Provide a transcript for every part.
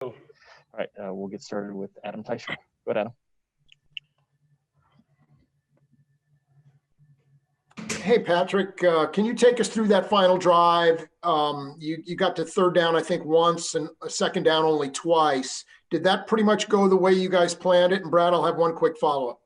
All right, we'll get started with Adam Teichel. Go ahead, Adam. Hey, Patrick, can you take us through that final drive? You got to third down, I think, once, and a second down only twice. Did that pretty much go the way you guys planned it? And Brad, I'll have one quick follow-up.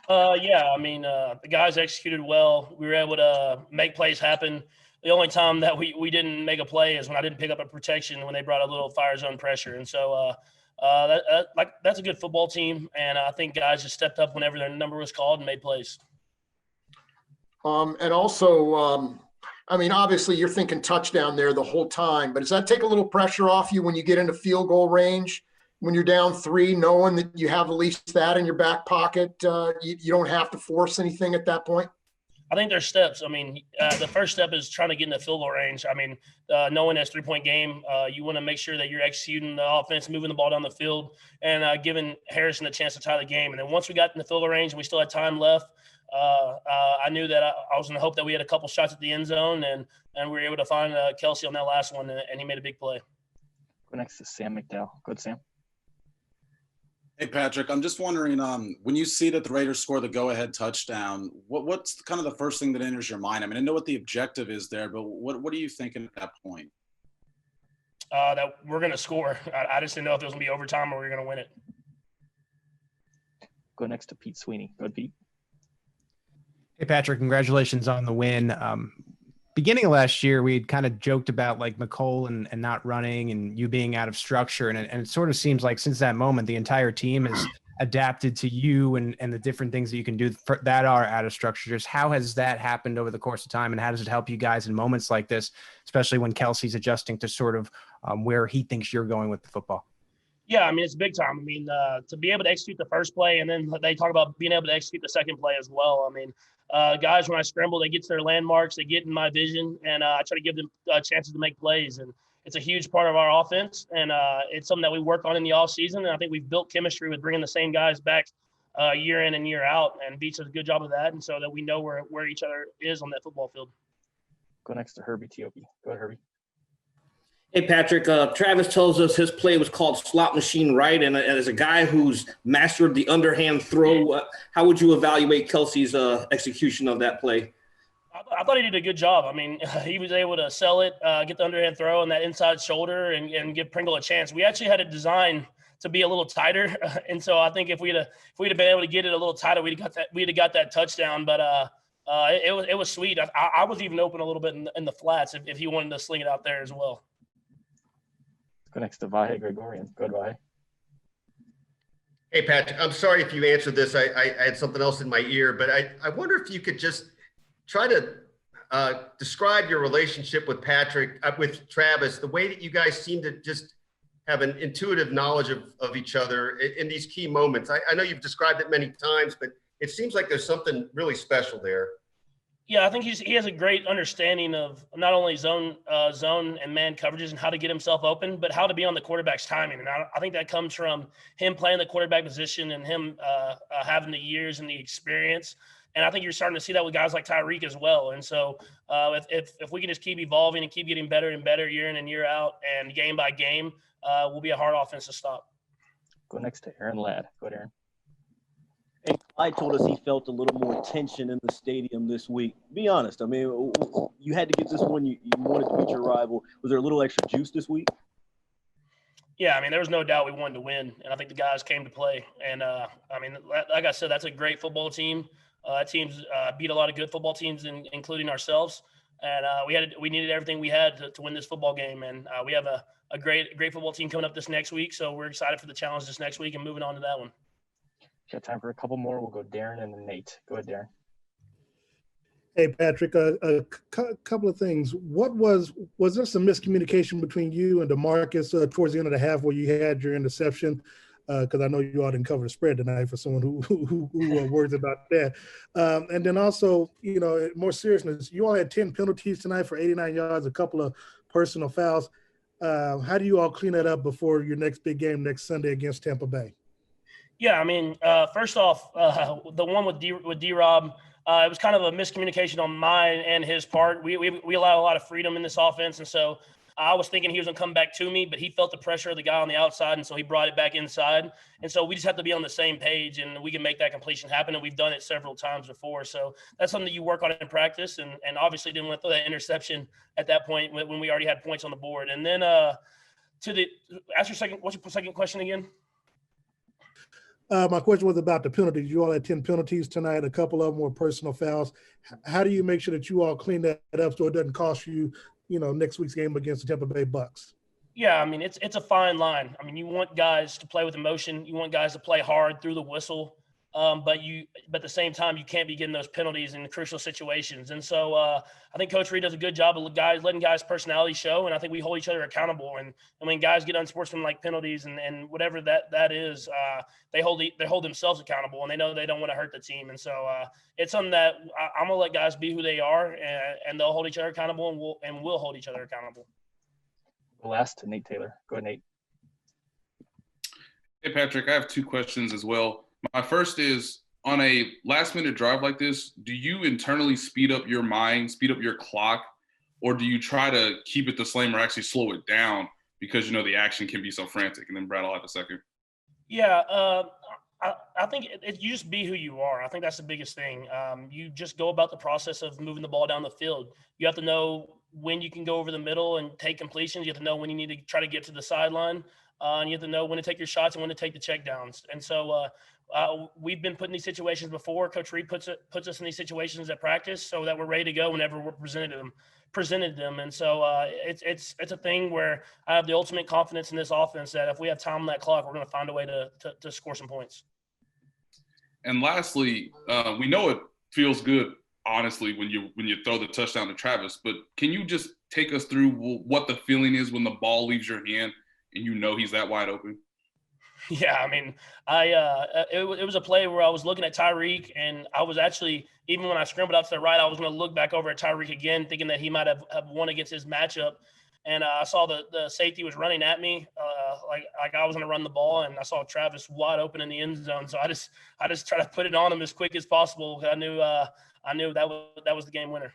Yeah, I mean, the guys executed well. We were able to make plays happen. The only time that we didn't make a play is when I didn't pick up a protection when they brought a little fire zone pressure. And so that's a good football team, and I think guys just stepped up whenever their number was called and made plays. And also, I mean, obviously you're thinking touchdown there the whole time, but does that take a little pressure off you when you get into field goal range? When you're down 3, knowing that you have at least that in your back pocket, you don't have to force anything at that point? I think there's steps. I mean, the first step is trying to get in the field goal range. I mean, knowing that's 3-point game, you want to make sure that you're executing the offense, moving the ball down the field, and giving Harrison a chance to tie the game. And then once we got in the field goal range and we still had time left, I knew that I was going to hope that we had a couple shots at the end zone, and we were able to find Kelsey on that last one, and he made a big play. Go next to Sam McDowell. Go ahead, Sam. Hey, Patrick, I'm just wondering, when you see that the Raiders score the go-ahead touchdown, what's kind of the first thing that enters your mind? I mean, I know what the objective is there, but what are you thinking at that point? That we're going to score. I just didn't know if it was going to be overtime or we were going to win it. Go next to Pete Sweeney. Go ahead, Pete. Hey, Patrick, congratulations on the win. Beginning of last year, we had kind of joked about like McCole and not running and you being out of structure. And it sort of seems like since that moment, the entire team has adapted to you and the different things that you can do that are out of structure. Just how has that happened over the course of time? And how does it help you guys in moments like this, especially when Kelsey's adjusting to sort of where he thinks you're going with the football? Yeah, I mean, it's big time. I mean, to be able to execute the first play, and then they talk about being able to execute the second play as well. I mean, guys, when I scramble, they get to their landmarks, they get in my vision, and I try to give them chances to make plays. And it's a huge part of our offense, and it's something that we work on in the offseason. And I think we've built chemistry with bringing the same guys back year in and year out, and Beach does a good job of that, and so that we know where each other is on that football field. Go next to Herbie Teope. Go ahead, Herbie. Hey, Patrick, Travis tells us his play was called slot machine right, and as a guy who's mastered the underhand throw, how would you evaluate Kelsey's execution of that play? I thought he did a good job. I mean, he was able to sell it, get the underhand throw and that inside shoulder and give Pringle a chance. We actually had it designed to be a little tighter, and so I think if we'd have been able to get it a little tighter, we'd have got that touchdown. But it was sweet. I was even open a little bit in the flats if he wanted to sling it out there as well. Go next to Vahe Gregorian. Go ahead, Vahe. Hey, Patrick, I'm sorry if you answered this. I had something else in my ear, but I wonder if you could just try to describe your relationship with with Travis, the way that you guys seem to just have an intuitive knowledge of each other in these key moments. I know you've described it many times, but it seems like there's something really special there. Yeah, I think he has a great understanding of not only zone and man coverages and how to get himself open, but how to be on the quarterback's timing. And I think that comes from him playing the quarterback position and him having the years and the experience. And I think you're starting to see that with guys like Tyreek as well. And so if we can just keep evolving and keep getting better and better year in and year out and game by game, we'll be a hard offense to stop. Go next to Aaron Ladd. Go ahead, Aaron. Hey, Clyde told us he felt a little more tension in the stadium this week. Be honest. I mean, you had to get this one. You wanted to beat your rival. Was there a little extra juice this week? Yeah, I mean, there was no doubt we wanted to win, and I think the guys came to play. And, I mean, like I said, that's a great football team. Teams beat a lot of good football teams, including ourselves. And we needed everything we had to win this football game. And we have a great football team coming up this next week, so we're excited for the challenge this next week and moving on to that one. Got time for a couple more. We'll go Darren and then Nate. Go ahead, Darren. Hey, Patrick, a couple of things. What was there some miscommunication between you and DeMarcus towards the end of the half where you had your interception? Because I know you all didn't cover the spread tonight for someone who worries about that. And then also, you know, more seriousness, you all had 10 penalties tonight for 89 yards, a couple of personal fouls. How do you all clean that up before your next big game next Sunday against Tampa Bay? Yeah, I mean, first off, the one with D-Rob, it was kind of a miscommunication on mine and his part. We allow a lot of freedom in this offense, and so I was thinking he was going to come back to me, but he felt the pressure of the guy on the outside, and so he brought it back inside. And so we just have to be on the same page, and we can make that completion happen, and we've done it several times before. So that's something that you work on in practice, and obviously didn't want to throw that interception at that point when we already had points on the board. And then what's your second question again? My question was about the penalties. You all had 10 penalties tonight. A couple of them were personal fouls. How do you make sure that you all clean that up so it doesn't cost you, next week's game against the Tampa Bay Bucks? Yeah, I mean, it's a fine line. I mean, you want guys to play with emotion. You want guys to play hard through the whistle. But at the same time, you can't be getting those penalties in crucial situations. And so I think Coach Reed does a good job of letting guys' personality show. And I think we hold each other accountable. And when guys get unsportsmanlike penalties and whatever that is, they hold themselves accountable, and they know they don't want to hurt the team. And so it's something that I'm gonna let guys be who they are, and they'll hold each other accountable, and we'll hold each other accountable. Last to Nate Taylor. Go ahead, Nate. Hey, Patrick, I have two questions as well. My first is, on a last-minute drive like this, do you internally speed up your mind, speed up your clock, or do you try to keep it the same or actually slow it down because the action can be so frantic? And then Brad, I'll have a second. Yeah, I think you just be who you are. I think that's the biggest thing. You just go about the process of moving the ball down the field. You have to know when you can go over the middle and take completions. You have to know when you need to try to get to the sideline. And you have to know when to take your shots and when to take the checkdowns. And so we've been put in these situations before. Coach Reed puts us in these situations at practice so that we're ready to go whenever we're presented them. And so it's a thing where I have the ultimate confidence in this offense that if we have time on that clock, we're going to find a way to score some points. And lastly, we know it feels good, honestly, when you throw the touchdown to Travis, but can you just take us through what the feeling is when the ball leaves your hand and he's that wide open? Yeah, I mean, it was a play where I was looking at Tyreek, and I was actually, even when I scrambled out to the right, I was going to look back over at Tyreek again, thinking that he might have won against his matchup. And I saw the safety was running at me, like I was going to run the ball, and I saw Travis wide open in the end zone. So I just tried to put it on him as quick as possible because I knew that was the game winner.